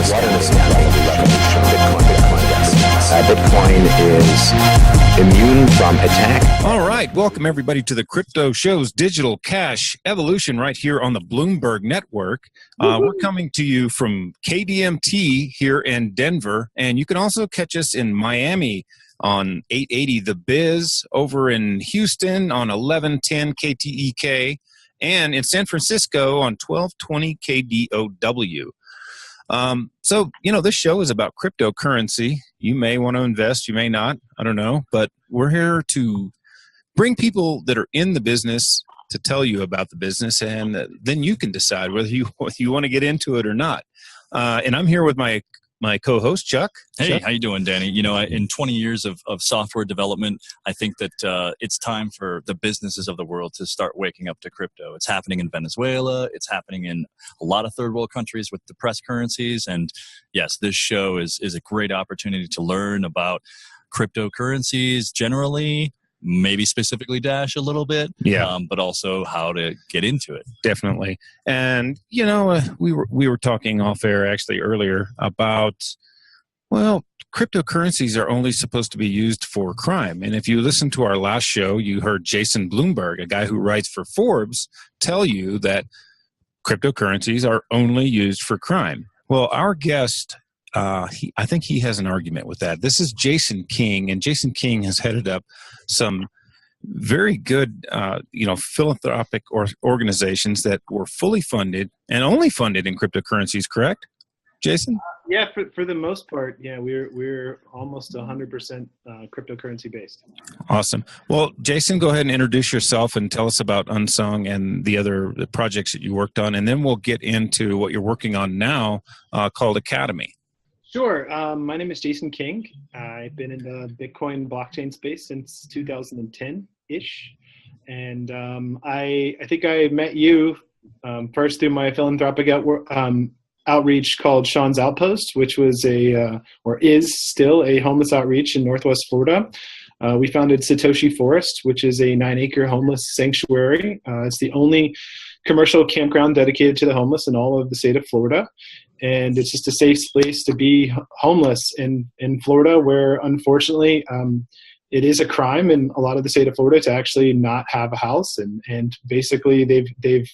What an astounding revolution. Bitcoin is immune from attack. All right. Welcome, everybody, to the Crypto Show's Digital Cash Evolution right here on the Bloomberg Network. We're coming to you from KDMT here in Denver, and you can also catch us in Miami on 880 The Biz, over in Houston on 1110 KTEK, and in San Francisco on 1220 KDOW. So, this show is about cryptocurrency. You may want to invest, you may not, I don't know, but we're here to bring people that are in the business to tell you about the business, and then you can decide whether you want to get into it or not. And I'm here with my co-host, Chuck. Hey, Chuck? How you doing, Danny? In 20 years of software development, I think that it's time for the businesses of the world to start waking up to crypto. It's happening in Venezuela. It's happening in a lot of third world countries with depressed currencies. And yes, this show is a great opportunity to learn about cryptocurrencies generally, maybe specifically Dash a little bit, but also how to get into it. Definitely. And, we were talking off air actually earlier about, cryptocurrencies are only supposed to be used for crime. And if you listen to our last show, you heard Jason Bloomberg, a guy who writes for Forbes, tell you that cryptocurrencies are only used for crime. Well, our guest, I think he has an argument with that. This is Jason King, and Jason King has headed up some very good, philanthropic organizations that were fully funded and only funded in cryptocurrencies. Correct, Jason? Yeah, for the most part, yeah, we're almost 100% cryptocurrency based. Awesome. Well, Jason, go ahead and introduce yourself and tell us about Unsung and the other projects that you worked on, and then we'll get into what you're working on now called Academy. Sure. My name is Jason King. I've been in the Bitcoin blockchain space since 2010-ish. And I think I met you first through my philanthropic outreach called Sean's Outpost, which was is still a homeless outreach in Northwest Florida. We founded Satoshi Forest, which is a 9-acre homeless sanctuary. It's the only commercial campground dedicated to the homeless in all of the state of Florida. And it's just a safe place to be homeless in Florida, where unfortunately it is a crime in a lot of the state of Florida to actually not have a house. And basically they've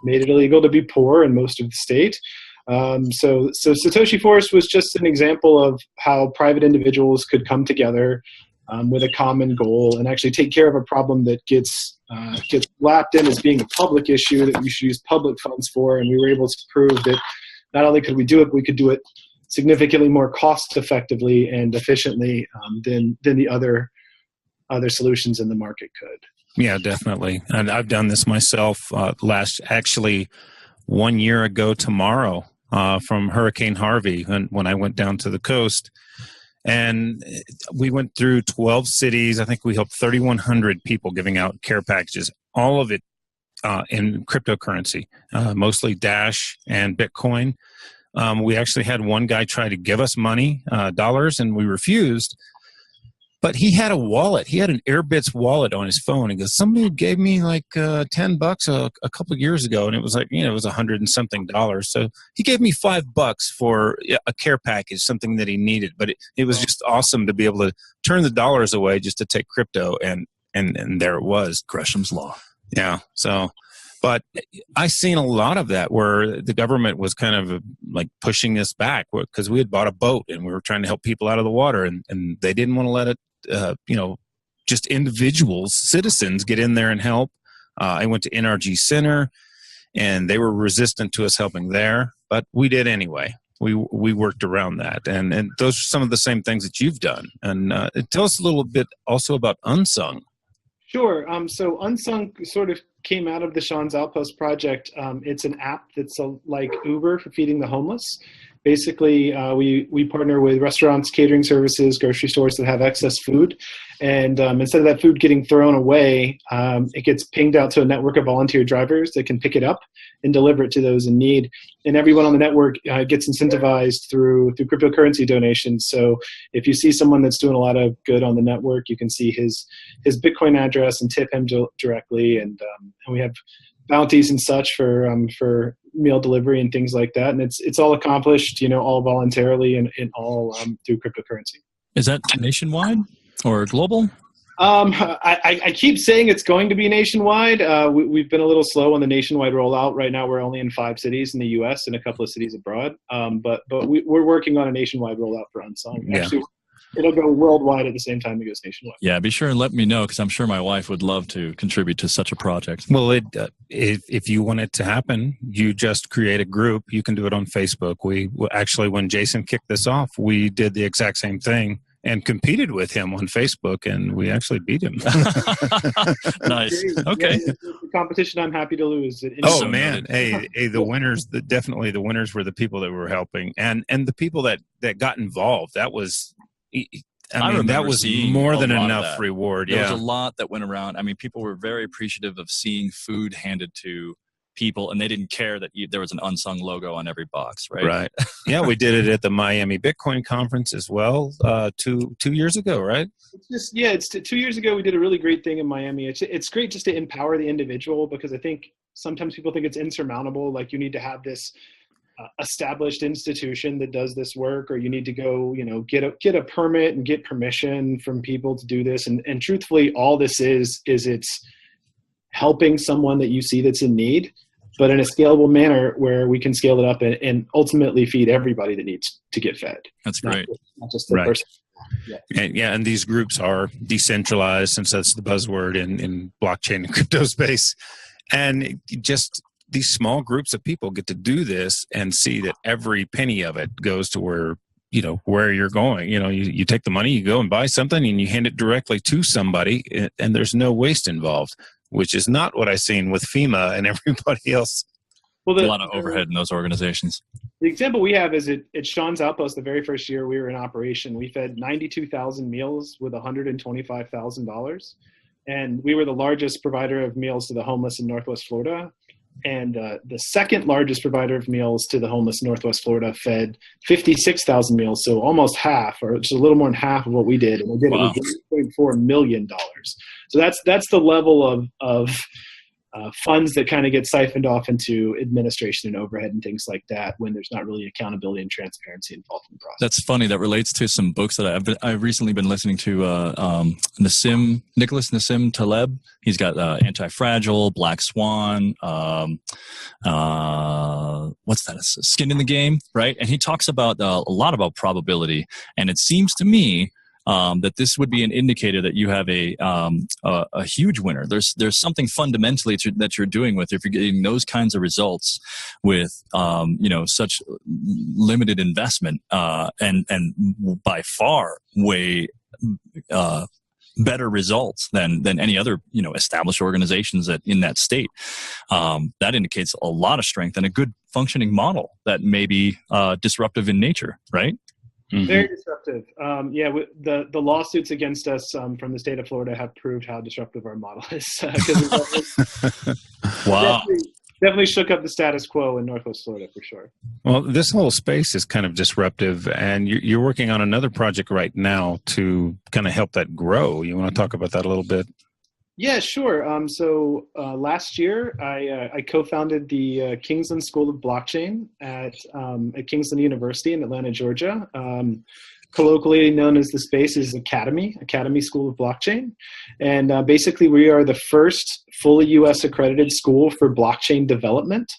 made it illegal to be poor in most of the state. So Satoshi Forest was just an example of how private individuals could come together with a common goal and actually take care of a problem that gets lapped in as being a public issue that we should use public funds for. And we were able to prove that not only could we do it, we could do it significantly more cost effectively and efficiently than the other solutions in the market could. Yeah, definitely. And I've done this myself actually 1 year ago tomorrow from Hurricane Harvey when I went down to the coast. And we went through 12 cities. I think we helped 3,100 people giving out care packages, all of it in cryptocurrency, mostly Dash and Bitcoin. We actually had one guy try to give us money, dollars, and we refused. But he had a wallet. He had an Airbitz wallet on his phone. He goes, somebody gave me like $10 a couple of years ago, and it was like, it was $100 and something. So he gave me $5 for a care package, something that he needed. But it was just awesome to be able to turn the dollars away just to take crypto, and there it was. Gresham's Law. Yeah. So, but I seen a lot of that where the government was kind of like pushing us back because we had bought a boat and we were trying to help people out of the water, and they didn't want to let it, just individuals, citizens get in there and help. I went to NRG Center and they were resistant to us helping there, but we did anyway. We worked around that. And those are some of the same things that you've done. And tell us a little bit also about Unsung. Sure. So Unsung sort of came out of the Sean's Outpost project. It's an app that's like Uber for feeding the homeless. Basically, we partner with restaurants, catering services, grocery stores that have excess food. And instead of that food getting thrown away, it gets pinged out to a network of volunteer drivers that can pick it up and deliver it to those in need. And everyone on the network gets incentivized through cryptocurrency donations. So if you see someone that's doing a lot of good on the network, you can see his Bitcoin address and tip him directly. And we have bounties and such for meal delivery and things like that. And it's all accomplished, all voluntarily and all through cryptocurrency. Is that nationwide or global? I keep saying it's going to be nationwide. We've been a little slow on the nationwide rollout. Right now, we're only in 5 cities in the U.S. and a couple of cities abroad. But we're working on a nationwide rollout for Unsung. Yeah. Actually, it'll go worldwide at the same time it goes nationwide. Yeah, be sure and let me know, because I'm sure my wife would love to contribute to such a project. Well, if you want it to happen, you just create a group. You can do it on Facebook. We actually, when Jason kicked this off, we did the exact same thing and competed with him on Facebook, and we actually beat him. Nice. Okay. Yeah, the competition I'm happy to lose. Oh man, hey, the winners, definitely the winners were the people that were helping, and the people that got involved. That was, I mean, that was more than enough reward. There was a lot that went around. I mean, people were very appreciative of seeing food handed to people, and they didn't care that there was an Unsung logo on every box, right? Right. Yeah, we did it at the Miami Bitcoin conference as well, 2 years ago, right? It's 2 years ago. We did a really great thing in Miami. It's great just to empower the individual, because I think sometimes people think it's insurmountable. Like, you need to have this established institution that does this work, or you need to go, get a permit and get permission from people to do this. And truthfully, all this is it's helping someone that you see that's in need, but in a scalable manner where we can scale it up and ultimately feed everybody that needs to get fed. That's great. Not just the person. Yeah. And these groups are decentralized, since that's the buzzword in blockchain and crypto space. And just these small groups of people get to do this and see that every penny of it goes to where you're going. You take the money, you go and buy something, and you hand it directly to somebody, and there's no waste involved, which is not what I've seen with FEMA and everybody else. Well, a lot of overhead in those organizations. The example we have is at Sean's Outpost. The very first year we were in operation, we fed 92,000 meals with $125,000. And we were the largest provider of meals to the homeless in Northwest Florida. And the second largest provider of meals to the homeless in Northwest Florida fed 56,000 meals, so almost half, or just a little more than half of what we did. And we did it with $1.4 million. So that's the level of funds that kind of get siphoned off into administration and overhead and things like that, when there's not really accountability and transparency involved in the process. That's funny. That relates to some books that I've recently been listening to. Nicholas Nassim Taleb. He's got Anti-Fragile, Black Swan. What's that? Skin in the Game, right? And he talks about a lot about probability. And it seems to me that this would be an indicator that you have a huge winner. There's something fundamentally that you're doing with, if you're getting those kinds of results with such limited investment and by far way better results than any other established organizations in that state. That indicates a lot of strength and a good functioning model that may be disruptive in nature, right? Mm-hmm. Very disruptive. The lawsuits against us from the state of Florida have proved how disruptive our model is. Wow. Definitely shook up the status quo in Northwest Florida for sure. Well, this whole space is kind of disruptive, and you're working on another project right now to kind of help that grow. You want to talk about that a little bit? Yeah, sure. So last year, I co-founded the Kingsland School of Blockchain at Kingsland University in Atlanta, Georgia. Colloquially known as the space is Academy School of Blockchain. And basically, we are the first fully U.S. accredited school for blockchain development.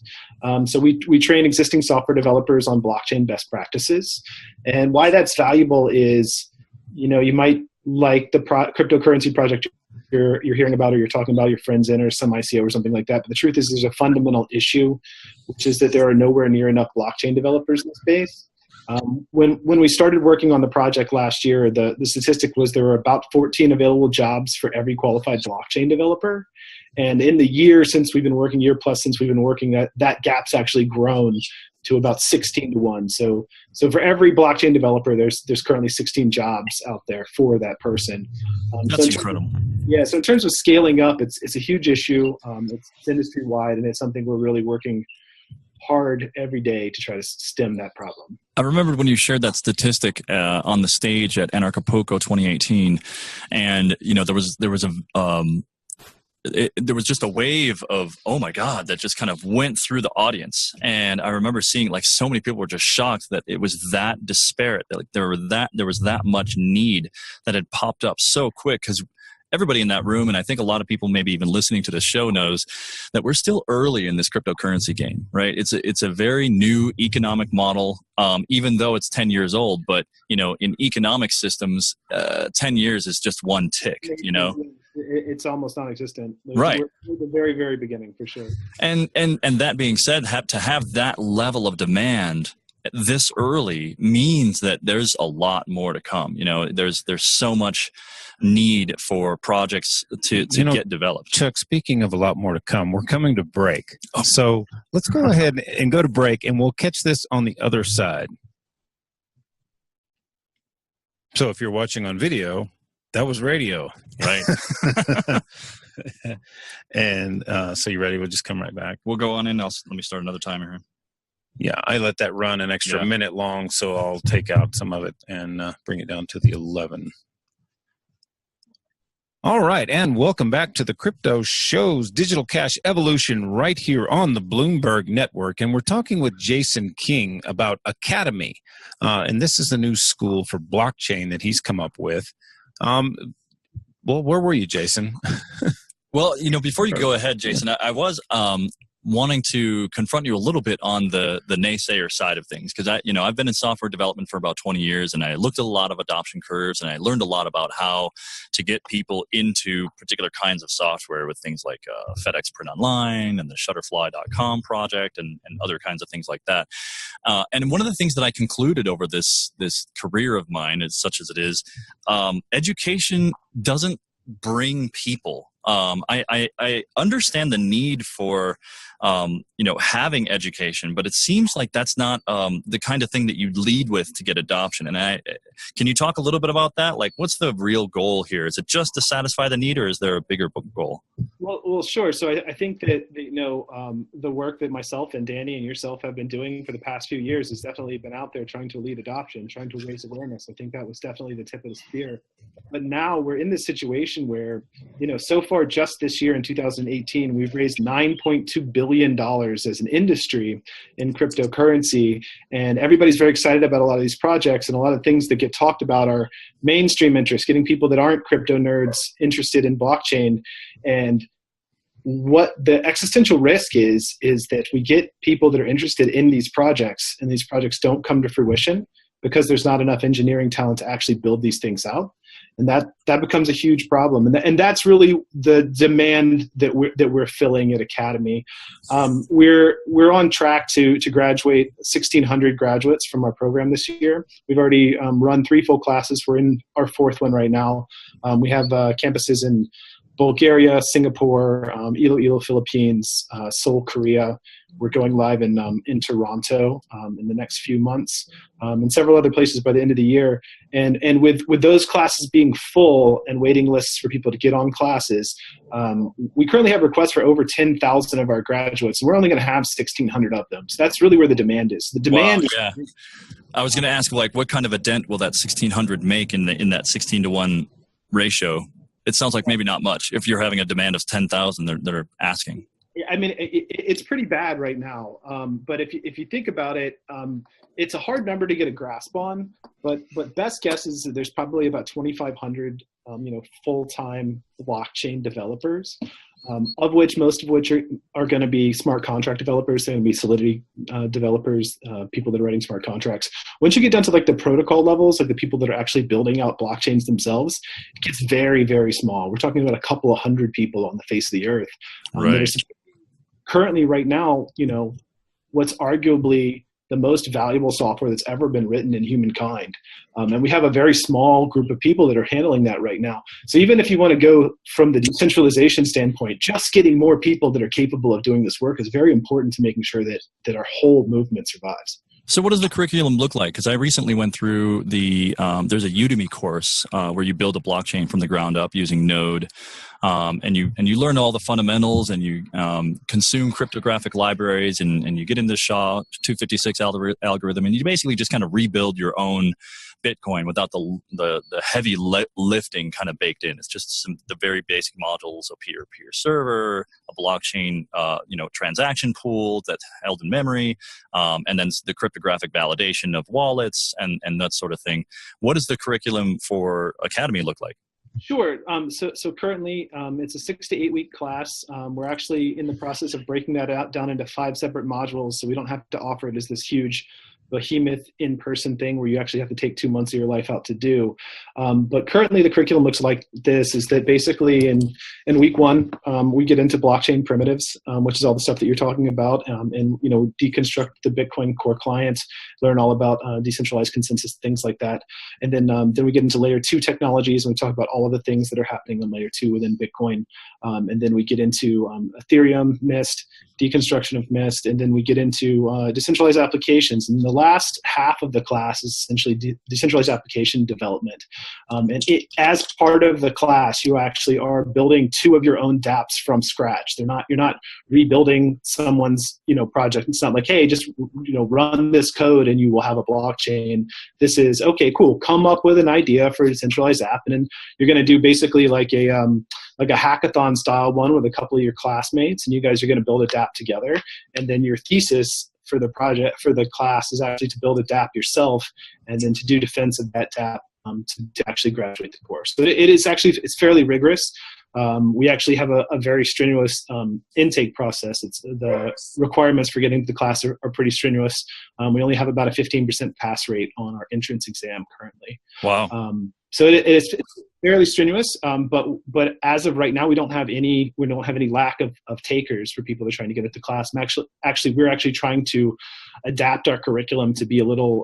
So we train existing software developers on blockchain best practices. And why that's valuable is, you might like the cryptocurrency project you're hearing about, or you're talking about your friends in, or some ICO or something like that. But the truth is, there's a fundamental issue, which is that there are nowhere near enough blockchain developers in the space. When we started working on the project last year, the statistic was there were about 14 available jobs for every qualified blockchain developer. And in the year since we've been working, that gap's actually grown to about 16 to 1. So for every blockchain developer, there's currently 16 jobs out there for that person. That's incredible. Yeah. So in terms of scaling up, it's a huge issue. It's industry wide, and it's something we're really working hard every day to try to stem that problem. I remembered when you shared that statistic on the stage at Anarchapulco 2018, and there was there was just a wave of, oh my God, that just kind of went through the audience. And I remember seeing like so many people were just shocked that it was that disparate, that like there was that much need that had popped up so quick, because everybody in that room, and I think a lot of people maybe even listening to this show, knows that we're still early in this cryptocurrency game, right? It's a very new economic model, even though it's 10 years old. But, you know, in economic systems, 10 years is just one tick, you know? It's almost non-existent. Right. We're at the very, very beginning, for sure. And that being said, to have that level of demand this early means that there's a lot more to come. You know, there's so much need for projects to get developed. Chuck, speaking of a lot more to come, we're coming to break. So let's go ahead and go to break, and we'll catch this on the other side. So if you're watching on video, that was radio. Right. And so you ready? We'll just come right back. We'll go on in. Let me start another timer here. Yeah, I let that run an extra minute long, so I'll take out some of it and bring it down to the 11. All right, and welcome back to the Crypto Show's Digital Cash Evolution right here on the Bloomberg Network. And we're talking with Jason King about Academy. And this is the new school for blockchain that he's come up with. Well, where were you, Jason? Well, you know, before you go ahead, Jason, I was wanting to confront you a little bit on the naysayer side of things, because I've been in software development for about 20 years, and I looked at a lot of adoption curves, and I learned a lot about how to get people into particular kinds of software with things like FedEx Print Online and the Shutterfly.com project and other kinds of things like that. And one of the things that I concluded over this career of mine, as such as it is, education doesn't bring people. I understand the need for having education, but it seems like that's not the kind of thing that you'd lead with to get adoption. And can you talk a little bit about that? Like, what's the real goal here? Is it just to satisfy the need, or is there a bigger goal? Well, sure. So I think that the work that myself and Danny and yourself have been doing for the past few years has definitely been out there trying to lead adoption, trying to raise awareness. I think that was definitely the tip of the spear. But now we're in this situation where, so far just this year in 2018, we've raised $9.2 billion as an industry in cryptocurrency. And everybody's very excited about a lot of these projects, and a lot of things that get talked about are mainstream interest, getting people that aren't crypto nerds interested in blockchain. And what the existential risk is that we get people that are interested in these projects, and these projects don't come to fruition because there's not enough engineering talent to actually build these things out. And that becomes a huge problem. And that's really the demand that we're filling at Academy. We're on track to graduate 1,600 graduates from our program this year. We've already run 3 full classes. We're in our 4th one right now. We have campuses in Bulgaria, Singapore, Iloilo, Philippines, Seoul, Korea. We're going live in Toronto in the next few months, and several other places by the end of the year. And with those classes being full and waiting lists for people to get on classes, we currently have requests for over 10,000 of our graduates, and we're only going to have 1,600 of them. So that's really where the demand is. The demand. Wow, yeah. I was going to ask, like, what kind of a dent will that 1,600 make in that 16-to-1 ratio? It sounds like maybe not much if you're having a demand of 10,000 they're asking. I mean, it's pretty bad right now. But if you think about it, it's a hard number to get a grasp on. But best guess is that there's probably about 2,500 full-time blockchain developers, of which most of which are going to be smart contract developers. They're going to be Solidity developers, people that are writing smart contracts. Once you get down to like the protocol levels, like the people that are actually building out blockchains themselves, it gets very, very small. We're talking about a couple of hundred people on the face of the earth. Right. Currently, right now, what's arguably the most valuable software that's ever been written in humankind. And we have a very small group of people that are handling that right now. So even if you want to go from the decentralization standpoint, just getting more people that are capable of doing this work is very important to making sure that our whole movement survives. So what does the curriculum look like? Because I recently went through there's a Udemy course where you build a blockchain from the ground up using Node. and you learn all the fundamentals, and you consume cryptographic libraries, and you get into SHA 256 algorithm, and you basically just kind of rebuild your own Bitcoin without the heavy lifting kind of baked in. It's just the very basic modules: a peer-to-peer server, a blockchain, transaction pool that's held in memory, and then the cryptographic validation of wallets and that sort of thing. What does the curriculum for Academy look like? Sure. So currently it's a 6 to 8 week class. We're actually in the process of breaking that out down into 5 separate modules, so we don't have to offer it as this huge behemoth in-person thing where you actually have to take 2 months of your life out to do. But currently the curriculum looks like this, is that basically in week 1, we get into blockchain primitives, which is all the stuff that you're talking about, and deconstruct the Bitcoin core client, learn all about decentralized consensus, things like that. And then we get into layer 2 technologies, and we talk about all of the things that are happening in layer 2 within Bitcoin. And then we get into Ethereum, Mist, deconstruction of Mist, and then we get into decentralized applications. And the last half of the class is essentially decentralized application development. And as part of the class, you actually are building 2 of your own dApps from scratch. You're not rebuilding someone's project. It's not like, hey, just run this code and you will have a blockchain. This is, okay, cool. Come up with an idea for a decentralized app, and then you're going to do basically like a hackathon style one with a couple of your classmates, and you guys are going to build a dApp together. And then your thesis for the project, for the class, is actually to build a dApp yourself, and then to do defense of that dApp to actually graduate the course. So it's fairly rigorous. We actually have a very strenuous intake process. The requirements for getting to the class are pretty strenuous. We only have about a 15% pass rate on our entrance exam currently. Wow. So it's fairly strenuous, but as of right now, we don't have any lack of takers for people that are trying to get into class. And we're actually trying to adapt our curriculum to be a little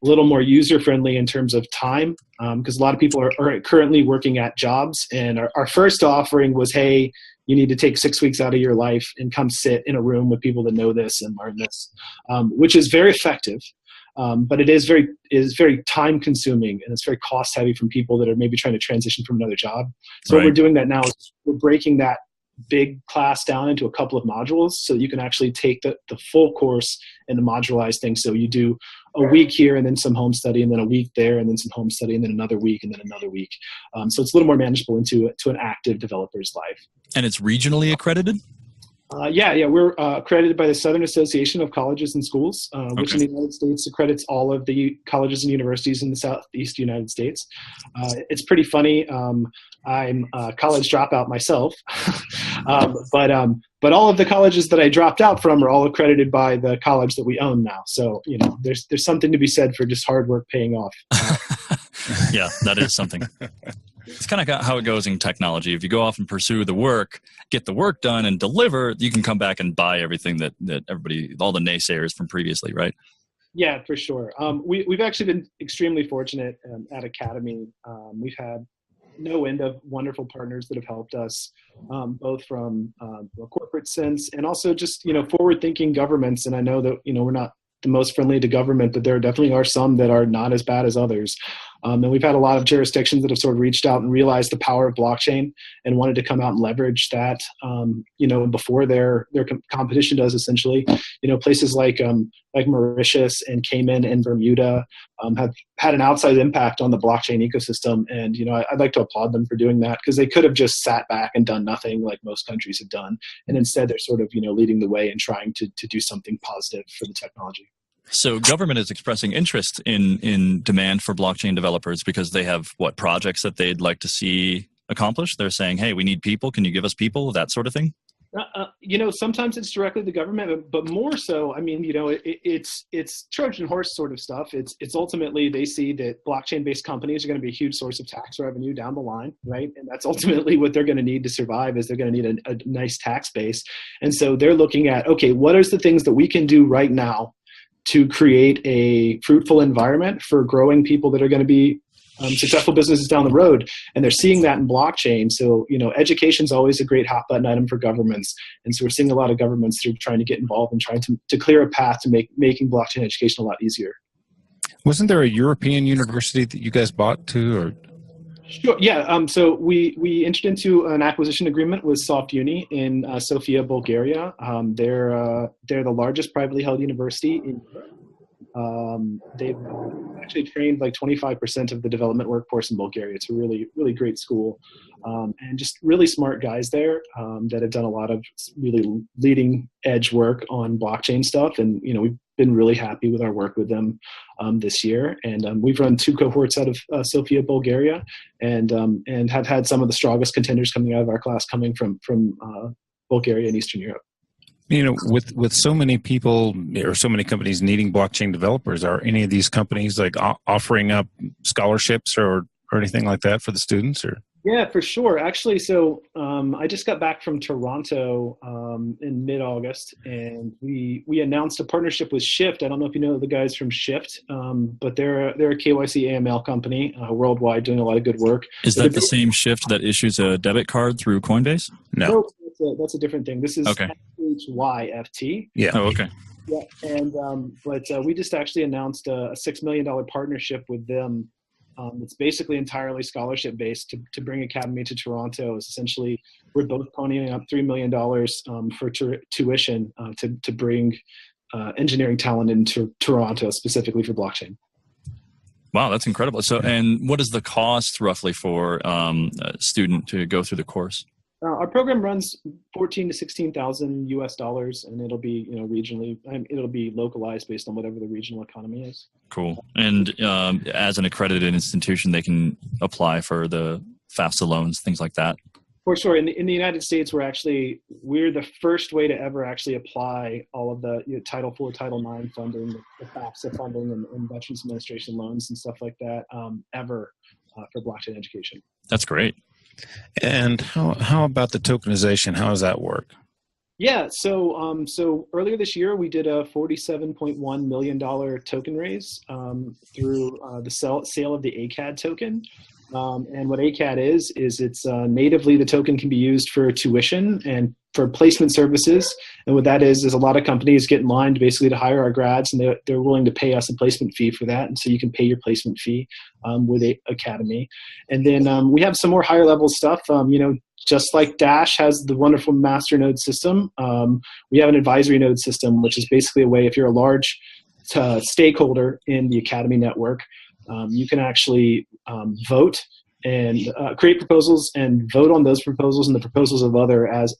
more user friendly in terms of time, because a lot of people are currently working at jobs, and our first offering was, hey, you need to take 6 weeks out of your life and come sit in a room with people that know this and learn this, which is very effective. But it is very time consuming, and it's very cost heavy from people that are maybe trying to transition from another job. So What we're doing that now is we're breaking that big class down into a couple of modules so that you can actually take the full course in the modularized thing. So you do a week here and then some home study, and then a week there and then some home study, and then another week and then another week. So it's a little more manageable into an active developer's life. And it's regionally accredited? Yeah, we're accredited by the Southern Association of Colleges and Schools, which in the United States accredits all of the colleges and universities in the Southeast United States. It's pretty funny. I'm a college dropout myself, but all of the colleges that I dropped out from are all accredited by the college that we own now. So there's something to be said for just hard work paying off. Yeah, that is something. It's kind of how it goes in technology. If you go off and pursue the work, get the work done, and deliver, you can come back and buy everything that everybody, all the naysayers from previously, right? Yeah, for sure. We've actually been extremely fortunate at Academy. We've had no end of wonderful partners that have helped us, both from a corporate sense and also just forward-thinking governments. And I know that we're not the most friendly to government, but there definitely are some that are not as bad as others. And we've had a lot of jurisdictions that have sort of reached out and realized the power of blockchain and wanted to come out and leverage that, before their competition does, essentially. Places like Mauritius and Cayman and Bermuda have had an outsized impact on the blockchain ecosystem. And, I'd like to applaud them for doing that, because they could have just sat back and done nothing like most countries have done. And instead they're sort of, leading the way and trying to do something positive for the technology. So government is expressing interest in demand for blockchain developers because they have projects that they'd like to see accomplished. They're saying, hey, we need people. Can you give us people? That sort of thing. Sometimes it's directly the government, but more so, it's Trojan horse sort of stuff. It's ultimately they see that blockchain-based companies are going to be a huge source of tax revenue down the line, right? And that's ultimately what they're going to need to survive, is they're going to need a nice tax base. And so they're looking at, okay, what are the things that we can do right now to create a fruitful environment for growing people that are going to be successful businesses down the road. And they're seeing that in blockchain. So, education is always a great hot button item for governments. And so we're seeing a lot of governments who are trying to get involved and trying to clear a path to making blockchain education a lot easier. Wasn't there a European university that you guys bought to? Or Sure. Yeah. So we entered into an acquisition agreement with SoftUni in Sofia, Bulgaria. They're the largest privately held university in Europe. They've actually trained like 25% of the development workforce in Bulgaria. It's a really, really great school, and just really smart guys there that have done a lot of really leading edge work on blockchain stuff. And we've been really happy with our work with them this year. And we've run 2 cohorts out of Sofia, Bulgaria, and have had some of the strongest contenders coming out of our class coming from Bulgaria and Eastern Europe. With so many people or so many companies needing blockchain developers, are any of these companies like offering up scholarships or anything like that for the students? Or Yeah, for sure. Actually, so I just got back from Toronto in mid-August, and we announced a partnership with Shift. I don't know if you know the guys from Shift, but they're a KYC AML company worldwide, doing a lot of good work. Is that the same Shift that issues a debit card through Coinbase? no? That's a different thing. This is Okay. SHYFT. Yeah. Oh, okay. Yeah, and but we just actually announced a $6 million partnership with them. It's basically entirely scholarship based to bring Academy to Toronto. It's essentially, we're both ponying up $3 million for tuition to bring engineering talent into Toronto, specifically for blockchain. Wow, that's incredible. So, and what is the cost roughly for a student to go through the course? Our program runs $14,000 to $16,000 US, and it'll be regionally. It'll be localized based on whatever the regional economy is. Cool. And as an accredited institution, they can apply for the FAFSA loans, things like that. For sure. In the United States, we're the first way to ever actually apply all of the Title IV, Title IX funding, the FAFSA funding, and Veterans Administration loans and stuff like that ever for blockchain education. That's great. And how about the tokenization? How does that work? Yeah, so earlier this year we did a $47.1 million token raise through the sale of the ACAD token. And what ACAD is it's natively the token can be used for tuition and for placement services. And what that is a lot of companies get in line basically to hire our grads, and they're willing to pay us a placement fee for that. And so you can pay your placement fee with Academy. And then we have some more higher level stuff. Just like Dash has the wonderful master node system, we have an advisory node system, which is basically a way, if you're a large stakeholder in the Academy network, you can actually vote and create proposals and vote on those proposals and the proposals of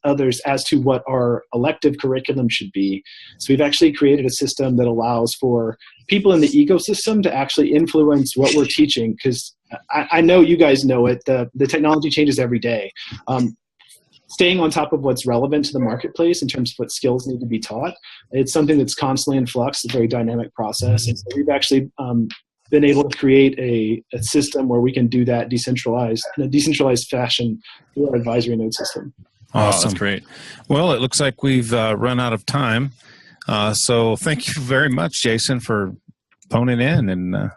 others as to what our elective curriculum should be. So we've actually created a system that allows for people in the ecosystem to actually influence what we're teaching, because I know you guys know it. The technology changes every day. Staying on top of what's relevant to the marketplace in terms of what skills need to be taught, it's something that's constantly in flux. It's a very dynamic process. And so we've actually been able to create a system where we can do that in a decentralized fashion through our advisory node system. Awesome. That's great. Well, it looks like we've run out of time. So thank you very much, Jason, for phoning in and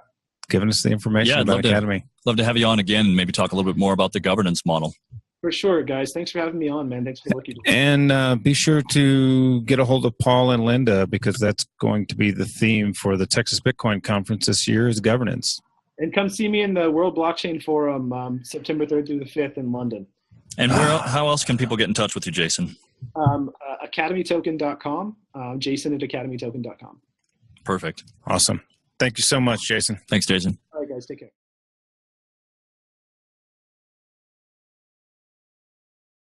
giving us the information about Academy. Love to have you on again and maybe talk a little bit more about the governance model. For sure, guys. Thanks for having me on, man. Thanks for the work you do. And be sure to get a hold of Paul and Linda, because that's going to be the theme for the Texas Bitcoin Conference this year, is governance. And come see me in the World Blockchain Forum September 3rd through the 5th in London. And how else can people get in touch with you, Jason? academytoken.com, Jason at academytoken.com. Perfect. Awesome. Thank you so much, Jason. Thanks, Jason. All right, guys. Take care.